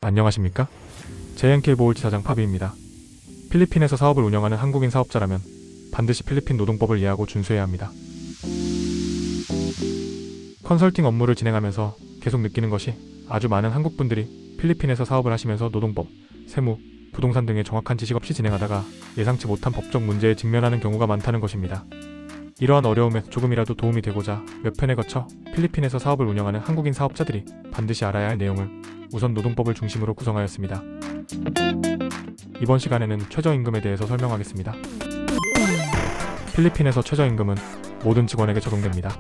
안녕하십니까? JNK 보홀지사장 파비입니다. 필리핀에서 사업을 운영하는 한국인 사업자라면 반드시 필리핀 노동법을 이해하고 준수해야 합니다. 컨설팅 업무를 진행하면서 계속 느끼는 것이 아주 많은 한국분들이 필리핀에서 사업을 하시면서 노동법, 세무, 부동산 등의 정확한 지식 없이 진행하다가 예상치 못한 법적 문제에 직면하는 경우가 많다는 것입니다. 이러한 어려움에 조금이라도 도움이 되고자 몇 편에 거쳐 필리핀에서 사업을 운영하는 한국인 사업자들이 반드시 알아야 할 내용을 우선 노동법을 중심으로 구성하였습니다. 이번 시간에는 최저임금에 대해서 설명하겠습니다. 필리핀에서 최저임금은 모든 직원에게 적용됩니다.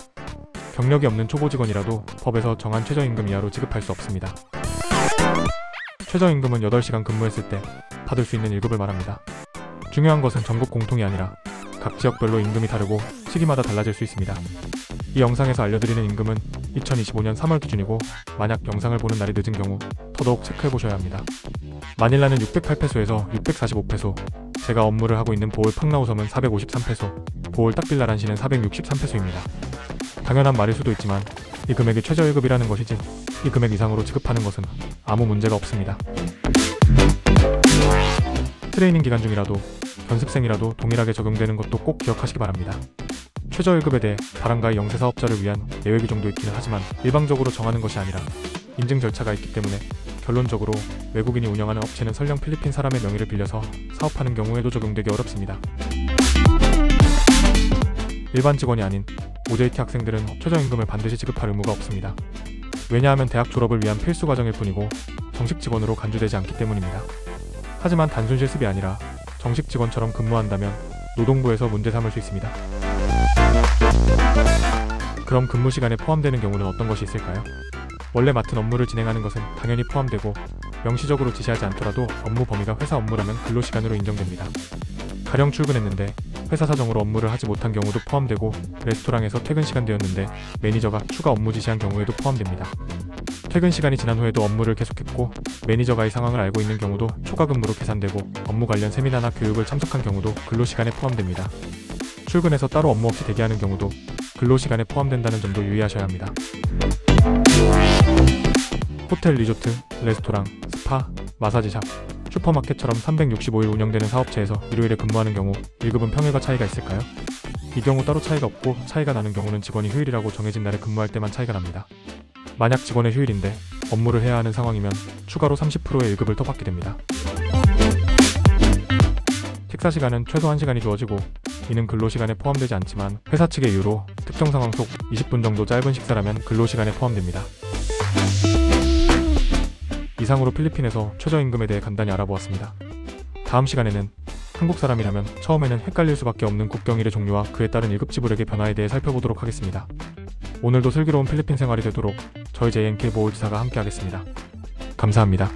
경력이 없는 초보 직원이라도 법에서 정한 최저임금 이하로 지급할 수 없습니다. 최저임금은 8시간 근무했을 때 받을 수 있는 1급을 말합니다. 중요한 것은 전국 공통이 아니라 각 지역별로 임금이 다르고 시기마다 달라질 수 있습니다. 이 영상에서 알려드리는 임금은 2025년 3월 기준이고 만약 영상을 보는 날이 늦은 경우 더더욱 체크해보셔야 합니다. 마닐라는 608페소에서 645페소, 제가 업무를 하고 있는 보홀 팡나우섬은 453페소, 보홀 딱빌라란시는 463페소입니다. 당연한 말일 수도 있지만 이 금액이 최저 1급이라는 것이지 이 금액 이상으로 지급하는 것은 아무 문제가 없습니다. 트레이닝 기간 중이라도 견습생이라도 동일하게 적용되는 것도 꼭 기억하시기 바랍니다. 최저 1급에 대해 바람가의 영세 사업자를 위한 예외 규정도 있기는 하지만 일방적으로 정하는 것이 아니라 인증 절차가 있기 때문에 결론적으로 외국인이 운영하는 업체는 설령 필리핀 사람의 명의를 빌려서 사업하는 경우에도 적용되기 어렵습니다. 일반 직원이 아닌 OJT 학생들은 최저임금을 반드시 지급할 의무가 없습니다. 왜냐하면 대학 졸업을 위한 필수 과정일 뿐이고 정식 직원으로 간주되지 않기 때문입니다. 하지만 단순 실습이 아니라 정식 직원처럼 근무한다면 노동부에서 문제 삼을 수 있습니다. 그럼 근무 시간에 포함되는 경우는 어떤 것이 있을까요? 원래 맡은 업무를 진행하는 것은 당연히 포함되고 명시적으로 지시하지 않더라도 업무 범위가 회사 업무라면 근로시간으로 인정됩니다. 가령 출근했는데 회사 사정으로 업무를 하지 못한 경우도 포함되고 레스토랑에서 퇴근 시간 되었는데 매니저가 추가 업무 지시한 경우에도 포함됩니다. 퇴근 시간이 지난 후에도 업무를 계속했고 매니저가 이 상황을 알고 있는 경우도 초과 근무로 계산되고 업무 관련 세미나나 교육을 참석한 경우도 근로시간에 포함됩니다. 출근해서 따로 업무 없이 대기하는 경우도 근로시간에 포함된다는 점도 유의하셔야 합니다. 호텔, 리조트, 레스토랑, 스파, 마사지샵, 슈퍼마켓처럼 365일 운영되는 사업체에서 일요일에 근무하는 경우 1급은 평일과 차이가 있을까요? 이 경우 따로 차이가 없고 차이가 나는 경우는 직원이 휴일이라고 정해진 날에 근무할 때만 차이가 납니다. 만약 직원의 휴일인데 업무를 해야 하는 상황이면 추가로 30%의 1급을 더 받게 됩니다. 식사 시간은 최소 1시간이 주어지고 이는 근로시간에 포함되지 않지만 회사 측의 이유로 특정 상황 속 20분 정도 짧은 식사라면 근로시간에 포함됩니다. 이상으로 필리핀에서 최저임금에 대해 간단히 알아보았습니다. 다음 시간에는 한국 사람이라면 처음에는 헷갈릴 수밖에 없는 국경일의 종류와 그에 따른 1급 지불액의 변화에 대해 살펴보도록 하겠습니다. 오늘도 슬기로운 필리핀 생활이 되도록 저희 JNK 보홀지사가 함께하겠습니다. 감사합니다.